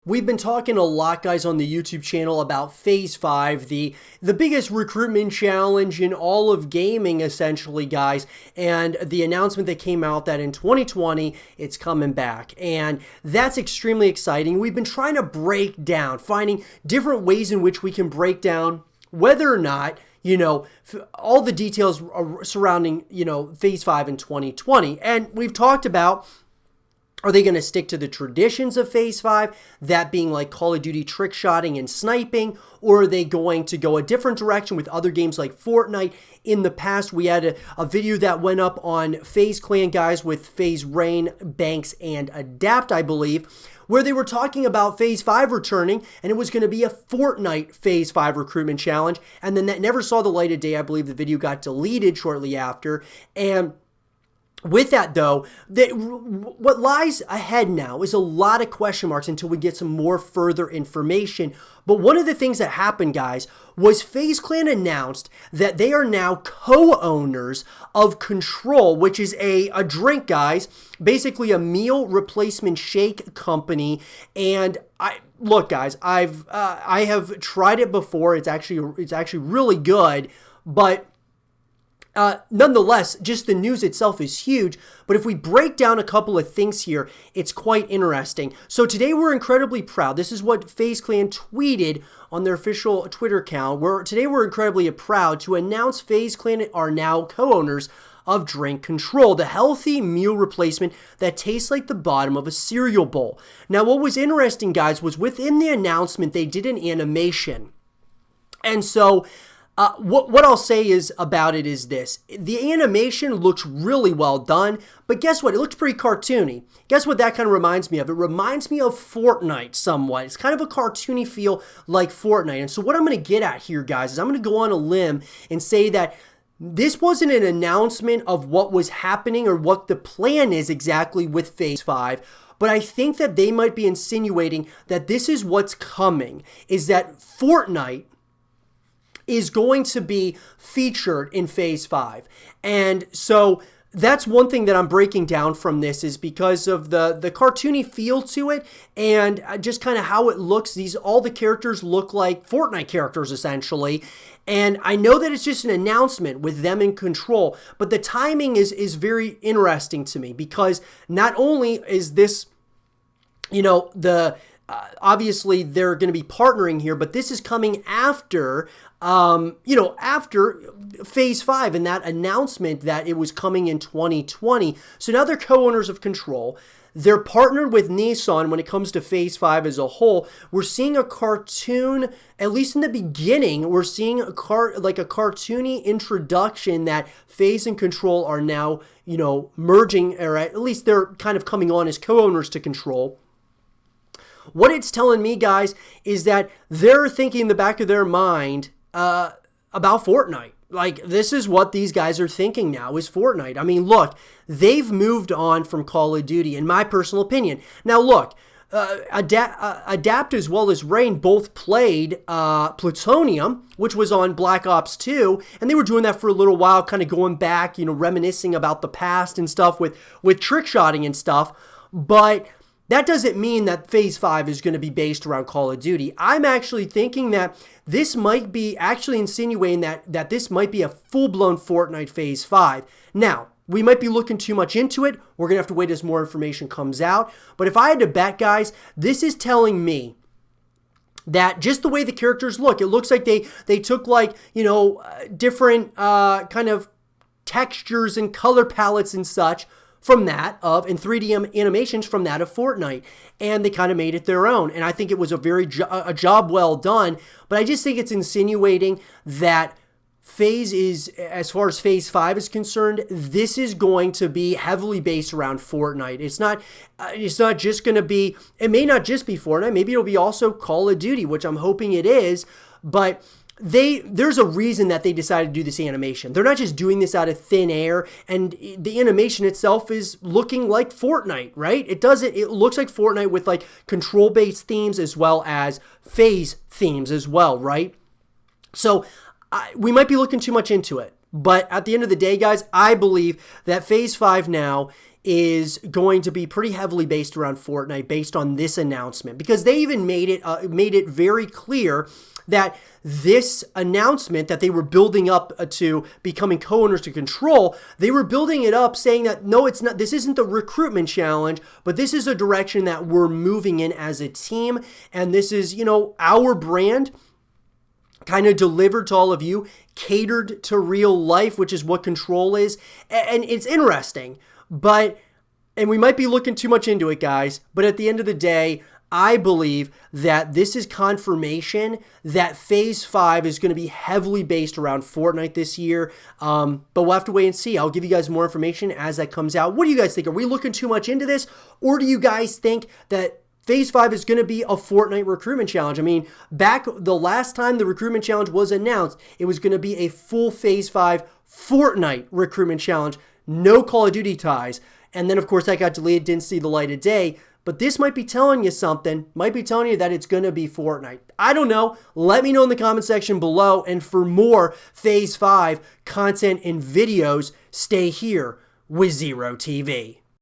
We've been talking a lot, guys, on the YouTube channel about FaZe 5, the biggest recruitment challenge in all of gaming, essentially, guys, and the announcement that came out that in 2020, it's coming back, and that's extremely exciting. We've been trying to break down, finding different ways in which we can break down whether or not, you know, all the details surrounding, you know, FaZe 5 in 2020, and we've talked about, are they going to stick to the traditions of FaZe 5, that being like Call of Duty trick shotting and sniping, or are they going to go a different direction with other games like Fortnite? In the past, we had a video that went up on FaZe Clan, guys, with FaZe Rain, Banks, and Adapt, I believe, where they were talking about FaZe 5 returning, and it was going to be a Fortnite FaZe 5 recruitment challenge, and then that never saw the light of day. I believe the video got deleted shortly after, and with that, though, what lies ahead now is a lot of question marks until we get some more further information. But one of the things that happened, guys, was FaZe Clan announced that they are now co-owners of Control, which is a drink, guys, basically a meal replacement shake company. And look, guys, I have tried it before. It's actually really good, but nonetheless, just the news itself is huge, but if we break down a couple of things here, it's quite interesting. So today we're incredibly proud. This is what FaZe Clan tweeted on their official Twitter account. Today we're incredibly proud to announce FaZe Clan are now co-owners of Drink Control, the healthy meal replacement that tastes like the bottom of a cereal bowl. Now, what was interesting, guys, was within the announcement, they did an animation. And so what I'll say is about it is this. The animation looks really well done, but guess what? It looks pretty cartoony. Guess what that kind of reminds me of? It reminds me of Fortnite somewhat. It's kind of a cartoony feel like Fortnite. And so what I'm going to get at here, guys, is I'm going to go on a limb and say that this wasn't an announcement of what was happening or what the plan is exactly with FaZe 5. But I think that they might be insinuating that this is what's coming, is that Fortnite is going to be featured in FaZe 5. And so that's one thing that I'm breaking down from this, is because of the cartoony feel to it and just kind of how it looks. All the characters look like Fortnite characters, essentially. And I know that it's just an announcement with them in Control, but the timing is very interesting to me, because not only is this, you know, obviously they're going to be partnering here, but this is coming after, after FaZe 5 and that announcement that it was coming in 2020. So now they're co-owners of Control. They're partnered with Nissan when it comes to FaZe 5 as a whole. We're seeing a cartoon, at least in the beginning, we're seeing a cartoony introduction that FaZe and Control are now, you know, merging, or at least they're kind of coming on as co-owners to Control. What it's telling me, guys, is that they're thinking in the back of their mind about Fortnite. Like, this is what these guys are thinking now, is Fortnite. I mean, look, they've moved on from Call of Duty, in my personal opinion. Now, look, Adapt as well as Rain both played Plutonium, which was on Black Ops 2, and they were doing that for a little while, kind of going back, you know, reminiscing about the past and stuff with trick shotting and stuff. But that doesn't mean that FaZe 5 is going to be based around Call of Duty. I'm actually thinking that this might be actually insinuating that this might be a full-blown Fortnite FaZe 5. Now, we might be looking too much into it. We're going to have to wait as more information comes out. But if I had to bet, guys, this is telling me that just the way the characters look, it looks like they took, like, you know, different kind of textures and color palettes and such from that of, and 3D animations from that of Fortnite, and they kind of made it their own. And I think it was a job well done, but I just think it's insinuating that FaZe is, as far as FaZe 5 is concerned, this is going to be heavily based around Fortnite. It's not just going to be, it may not just be Fortnite, maybe it'll be also Call of Duty, which I'm hoping it is, but there's a reason that they decided to do this animation. They're not just doing this out of thin air, and the animation itself is looking like Fortnite, right? It looks like Fortnite with like control-based themes as well as FaZe themes as well, right? So we might be looking too much into it, but at the end of the day, guys, I believe that FaZe 5 now is going to be pretty heavily based around Fortnite based on this announcement, because they even made it very clear that this announcement that they were building up to becoming co-owners to Control, they were building it up saying that, no, it's not, this isn't the recruitment challenge, but this is a direction that we're moving in as a team. And this is, you know, our brand kind of delivered to all of you, catered to real life, which is what Control is. And it's interesting, and we might be looking too much into it, guys, but at the end of the day, I believe that this is confirmation that Phase 5 is going to be heavily based around Fortnite this year. But we'll have to wait and see. I'll give you guys more information as that comes out. What do you guys think? Are we looking too much into this? Or do you guys think that Phase 5 is going to be a Fortnite recruitment challenge? I mean, back the last time the recruitment challenge was announced, it was going to be a full Phase 5 Fortnite recruitment challenge. No Call of Duty ties. And then, of course, that got deleted, didn't see the light of day. But this might be telling you something, might be telling you that it's going to be Fortnite. I don't know. Let me know in the comment section below. And for more Phase 5 content and videos, stay here with Zero TV.